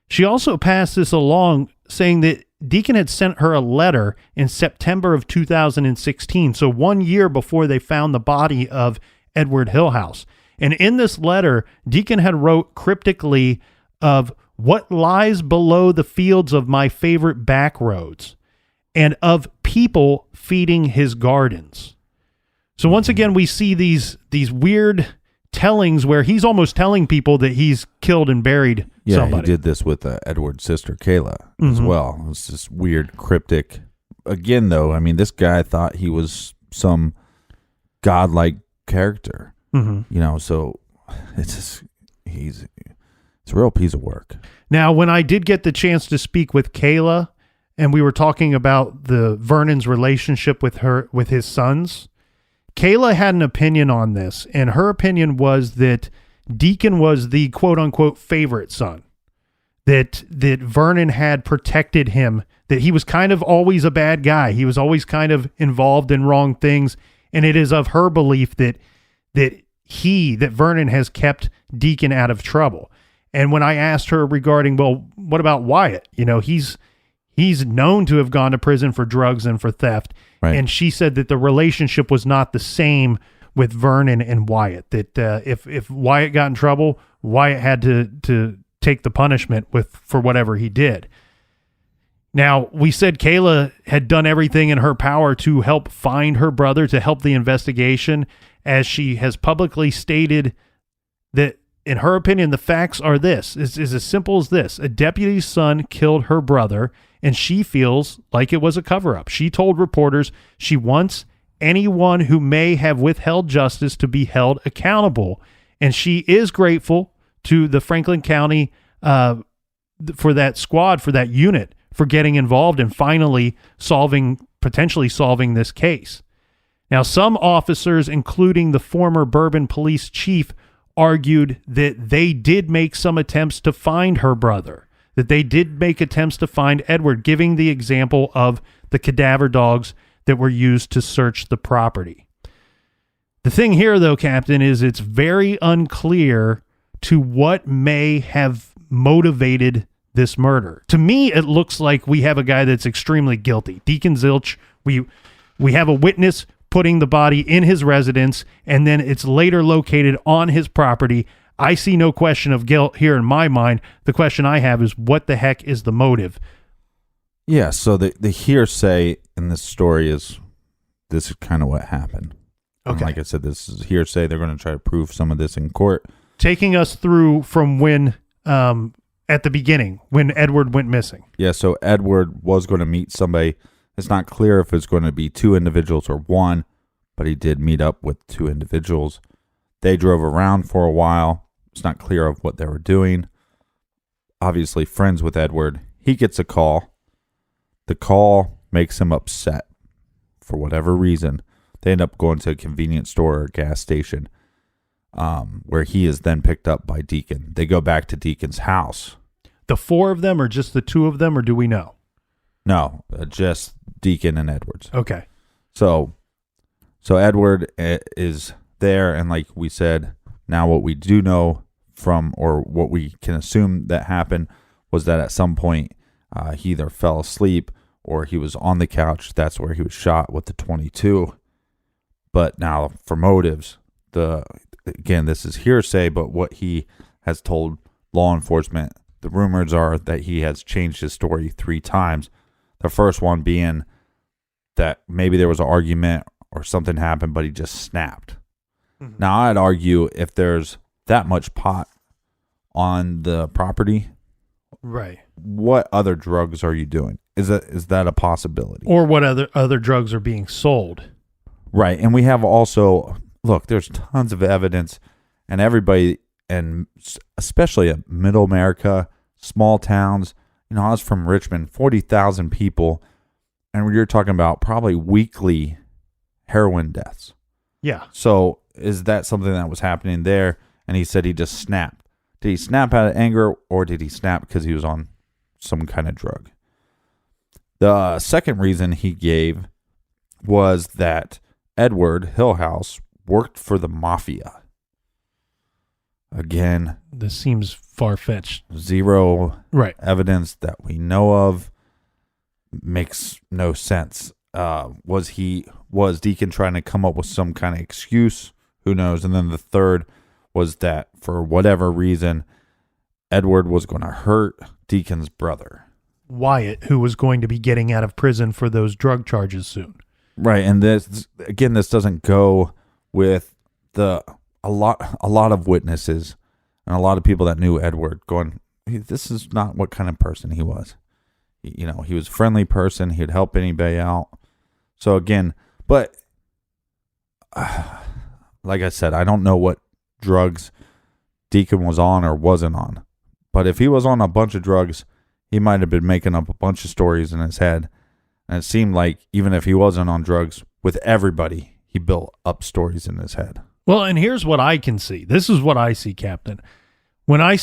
she also passed this along saying that Deacon had sent her a letter in September of 2016, so 1 year before they found the body of Edward Hillhouse. And in this letter, Deacon had wrote cryptically of what lies below the fields of my favorite back roads, and of people feeding his gardens. So once again, we see these weird tellings where he's almost telling people that he's killed and buried somebody. He did this with Edward's sister, Kayla, as well. It was this weird, cryptic. Again, though, I mean, this guy thought he was some godlike character, so it's a real piece of work. Now, when I did get the chance to speak with Kayla, and we were talking about the Vernon's relationship with his sons, Kayla had an opinion on this, and her opinion was that Deacon was the quote-unquote favorite son, that Vernon had protected him, that he was kind of always a bad guy. He was always kind of involved in wrong things, and it is of her belief that Vernon has kept Deacon out of trouble. And when I asked her regarding, well, what about Wyatt? He's known to have gone to prison for drugs and for theft. Right. And she said that the relationship was not the same with Vernon and Wyatt, that if Wyatt got in trouble, Wyatt had to take the punishment for whatever he did. Now, we said Kayla had done everything in her power to help find her brother, to help the investigation, as she has publicly stated that, in her opinion, the facts are this. It's as simple as this. A deputy's son killed her brother, and she feels like it was a cover-up. She told reporters she wants anyone who may have withheld justice to be held accountable, and she is grateful to the Franklin County for that squad, for that unit, for getting involved and finally potentially solving this case. Now, some officers, including the former Bourbon police chief, argued that they did make some attempts to find her brother, that they did make attempts to find Edward, giving the example of the cadaver dogs that were used to search the property. The thing here, though, Captain, is it's very unclear to what may have motivated this murder. To me, it looks like we have a guy that's extremely guilty. Deacon Zelch, we have a witness putting the body in his residence, and then it's later located on his property. I see no question of guilt here in my mind. The question I have is, what the heck is the motive? Yeah, so the hearsay in this story is this is kind of what happened. Okay. And like I said, this is hearsay. They're going to try to prove some of this in court. Taking us through from when at the beginning when Edward went missing. Yeah, so Edward was going to meet somebody. It's not clear if it's going to be 2 individuals or 1, but he did meet up with 2 individuals. They drove around for a while. It's not clear of what they were doing. Obviously friends with Edward. He gets a call. The call makes him upset for whatever reason. They end up going to a convenience store or a gas station, where he is then picked up by Deacon. They go back to Deacon's house. The 4 of them, or just the 2 of them, or do we know? No, just Deacon and Edwards. Okay. So Edward is there, and like we said, now what we do know from, or what we can assume that happened, was that at some point he either fell asleep or he was on the couch. That's where he was shot with the .22. But now for motives, again, this is hearsay, but what he has told law enforcement, the rumors are that he has changed his story 3 times. The first one being that maybe there was an argument or something happened, but he just snapped. Mm-hmm. Now, I'd argue if there's that much pot on the property, right? What other drugs are you doing? Is that a possibility? Or what other drugs are being sold? Right, and we have also, look, there's tons of evidence, and everybody, and especially in middle America, small towns, I was from Richmond, 40,000 people, and you're talking about probably weekly heroin deaths. Yeah. So is that something that was happening there? And he said he just snapped. Did he snap out of anger, or did he snap because he was on some kind of drug? The second reason he gave was that Edward Hillhouse worked for the mafia. Again, this seems far-fetched. Zero right. evidence that we know of. Makes no sense. Was Deacon trying to come up with some kind of excuse? Who knows? And then the third was that for whatever reason, Edward was going to hurt Deacon's brother, Wyatt, who was going to be getting out of prison for those drug charges soon. Right, and this doesn't go with a lot of witnesses and a lot of people that knew Edward going, this is not what kind of person he was. He was a friendly person. He'd help anybody out. So again, but like I said, I don't know what drugs Deacon was on or wasn't on. But if he was on a bunch of drugs, he might have been making up a bunch of stories in his head. And it seemed like even if he wasn't on drugs, with everybody, he built up stories in his head. Well, and here's what I can see. This is what I see, Captain. When I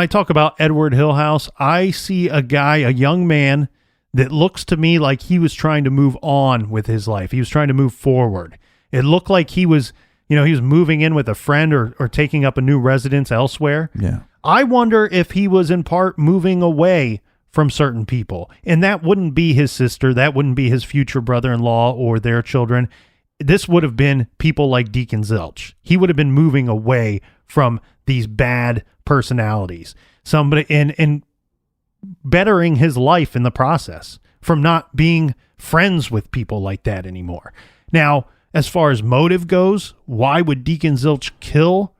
talk about Edward Hillhouse, I see a young man that looks to me like he was trying to move on with his life. He was trying to move forward. It looked like he was moving in with a friend or taking up a new residence elsewhere. Yeah. I wonder if he was in part moving away from certain people. And that wouldn't be his sister. That wouldn't be his future brother-in-law or their children. This would have been people like Deacon Zilch. He would have been moving away from these bad personalities. Somebody and bettering his life in the process from not being friends with people like that anymore. Now, as far as motive goes, why would Deacon Zilch kill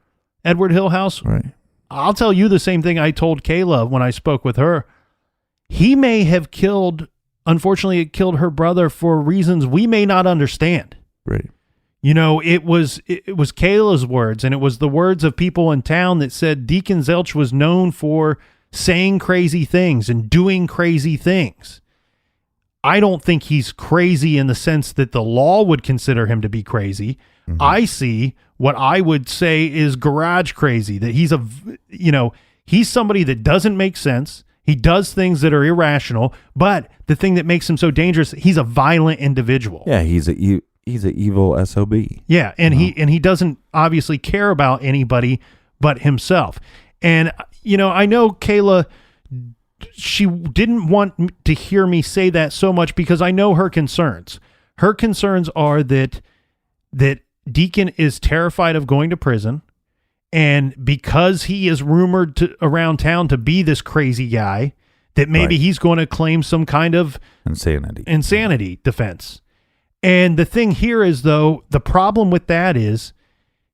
Edward Hillhouse? Right. I'll tell you the same thing I told Kayla when I spoke with her. He may have killed her brother for reasons we may not understand. Right. It was Kayla's words, and it was the words of people in town that said Deacon Zilch was known for saying crazy things and doing crazy things. I don't think he's crazy in the sense that the law would consider him to be crazy. Mm-hmm. I see what I would say is garage crazy, that he's somebody that doesn't make sense. He does things that are irrational, but the thing that makes him so dangerous, he's a violent individual. Yeah, he's an evil SOB. Yeah, and he doesn't obviously care about anybody but himself. And I know Kayla, she didn't want to hear me say that so much because I know her concerns. Her concerns are that Deacon is terrified of going to prison, and because he is rumored around town to be this crazy guy, that maybe he's going to claim some kind of insanity defense. And the thing here is, though, the problem with that is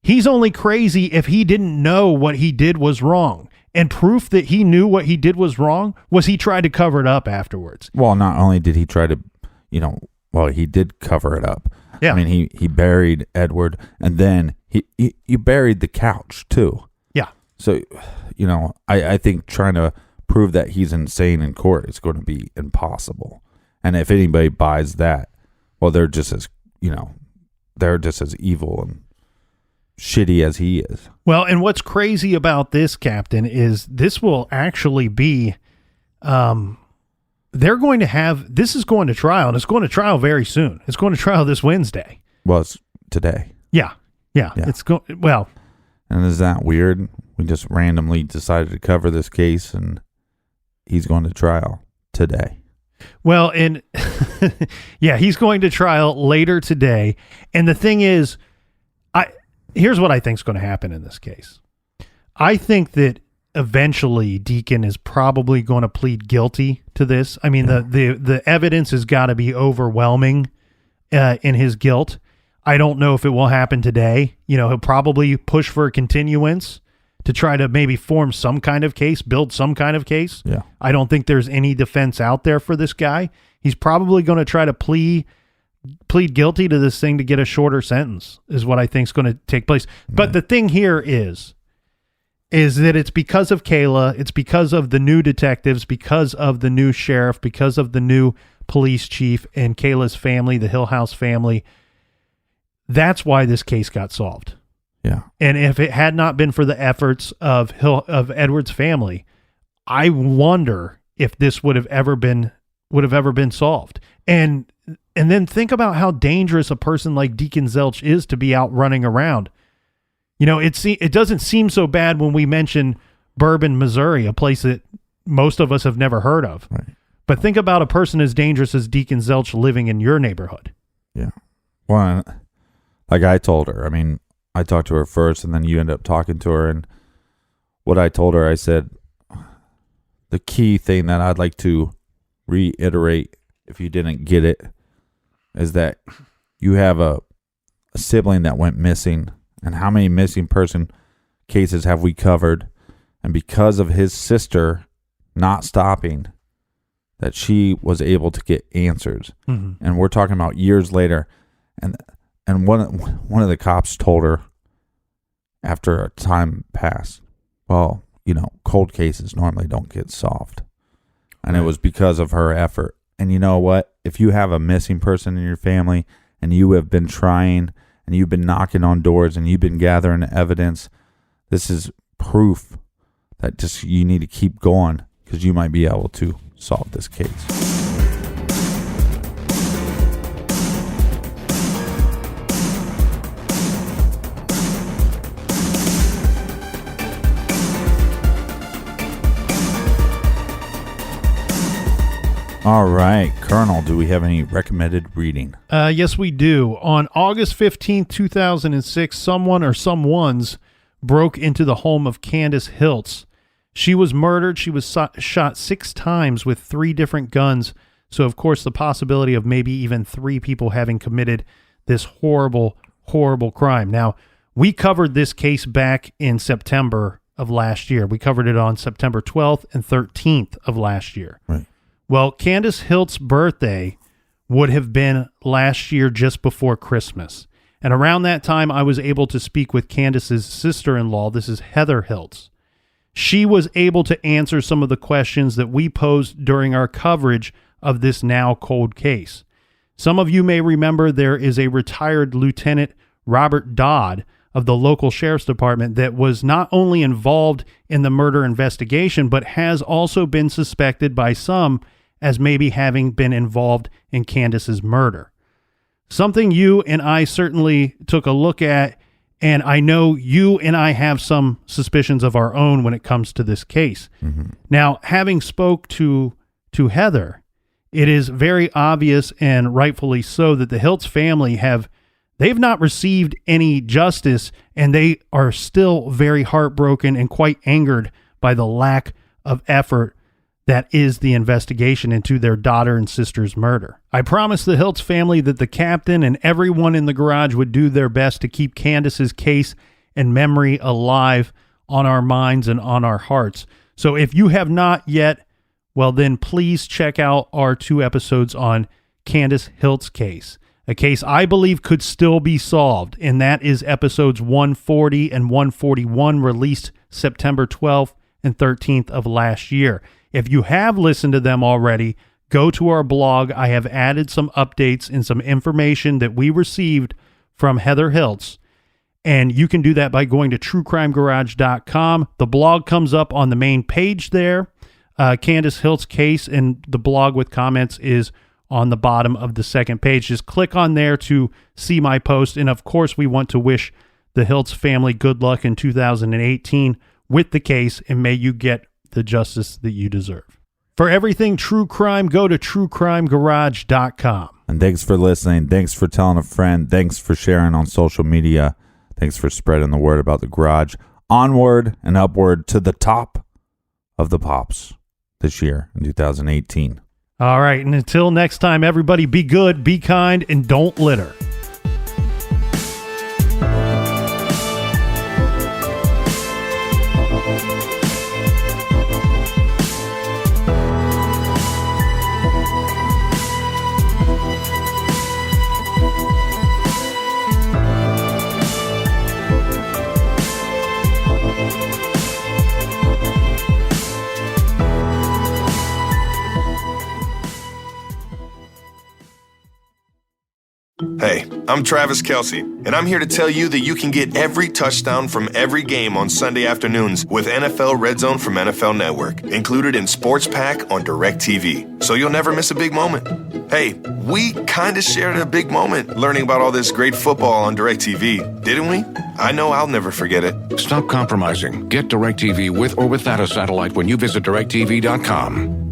he's only crazy if he didn't know what he did was wrong. and proof that he knew what he did was wrong was he tried to cover it up afterwards. Well, not only did he try to, he did cover it up. Yeah. I mean, he buried Edward, and then he buried the couch too. Yeah. So, I think trying to prove that he's insane in court is going to be impossible. And if anybody buys that, well, they're just as evil and shitty as he is. Well, and what's crazy about this, Captain, is this will actually be, this is going to trial, and it's going to trial very soon. It's going to trial this Wednesday. Well, it's today. Yeah. It's well. And is that weird? We just randomly decided to cover this case, and he's going to trial today. Well, and yeah, he's going to trial later today. And the thing is, here's what I think is going to happen in this case. I think that eventually Deacon is probably going to plead guilty to this. I mean, the evidence has got to be overwhelming in his guilt. I don't know if it will happen today. He'll probably push for a continuance to try to maybe form some kind of case, build some kind of case. Yeah. I don't think there's any defense out there for this guy. He's probably going to try to plead guilty to this thing to get a shorter sentence is what I think is going to take place. Right. But the thing here is that it's because of Kayla, it's because of the new detectives, because of the new sheriff, because of the new police chief and Kayla's family, the Hillhouse family. That's why this case got solved. Yeah. And if it had not been for the efforts of Edward's family, I wonder if this would have ever been solved. And then think about how dangerous a person like Deacon Zelch is to be out running around. It doesn't seem so bad when we mention Bourbon, Missouri, a place that most of us have never heard of. Right. But think about a person as dangerous as Deacon Zelch living in your neighborhood. Yeah. Well, like I told her, I mean, I talked to her first, and then you end up talking to her, and what I told her, I said, the key thing that I'd like to reiterate, if you didn't get it, is that you have a sibling that went missing, and how many missing person cases have we covered? And because of his sister not stopping, that she was able to get answers. Mm-hmm. And we're talking about years later, and one of the cops told her after a time passed, well, cold cases normally don't get solved. And It was because of her effort. And you know what? If you have a missing person in your family and you have been trying and you've been knocking on doors and you've been gathering evidence, this is proof that just you need to keep going because you might be able to solve this case. All right, Colonel, do we have any recommended reading? Yes, we do. On August 15th, 2006, someone or someones broke into the home of Candace Hiltz. She was murdered. She was shot 6 times with 3 different guns. So, of course, the possibility of maybe even 3 people having committed this horrible, horrible crime. Now, we covered this case back in September of last year. We covered it on September 12th and 13th of last year. Right. Well, Candace Hiltz's birthday would have been last year just before Christmas. And around that time, I was able to speak with Candace's sister-in-law. This is Heather Hiltz. She was able to answer some of the questions that we posed during our coverage of this now cold case. Some of you may remember there is a retired Lieutenant Robert Dodd of the local sheriff's department that was not only involved in the murder investigation, but has also been suspected by some as maybe having been involved in Candace's murder. Something you and I certainly took a look at, and I know you and I have some suspicions of our own when it comes to this case. Mm-hmm. Now, having spoke to Heather, it is very obvious and rightfully so that the Hiltz family they've not received any justice, and they are still very heartbroken and quite angered by the lack of effort that is the investigation into their daughter and sister's murder. I promised the Hiltz family that the captain and everyone in the garage would do their best to keep Candace's case and memory alive on our minds and on our hearts. So if you have not yet, well, then please check out our 2 episodes on Candace Hilt's case, a case I believe could still be solved, and that is episodes 140 and 141, released September 12th and 13th of last year. If you have listened to them already, go to our blog. I have added some updates and some information that we received from Heather Hiltz, and you can do that by going to truecrimegarage.com. The blog comes up on the main page there. Candace Hilt's case and the blog with comments is on the bottom of the second page. Just click on there to see my post. And of course, we want to wish the Hiltz family good luck in 2018 with the case, and may you get the justice that you deserve. For everything true crime, go to truecrimegarage.com. And thanks for listening. Thanks for telling a friend. Thanks for sharing on social media. Thanks for spreading the word about the garage. Onward and upward to the top of the pops this year in 2018. All right, and until next time, everybody, be good, be kind, and don't litter. Hey, I'm Travis Kelce, and I'm here to tell you that you can get every touchdown from every game on Sunday afternoons with NFL Red Zone from NFL Network, included in Sports Pack on DirecTV, so you'll never miss a big moment. Hey, we kind of shared a big moment learning about all this great football on DirecTV, didn't we? I know I'll never forget it. Stop compromising. Get DirecTV with or without a satellite when you visit DirecTV.com.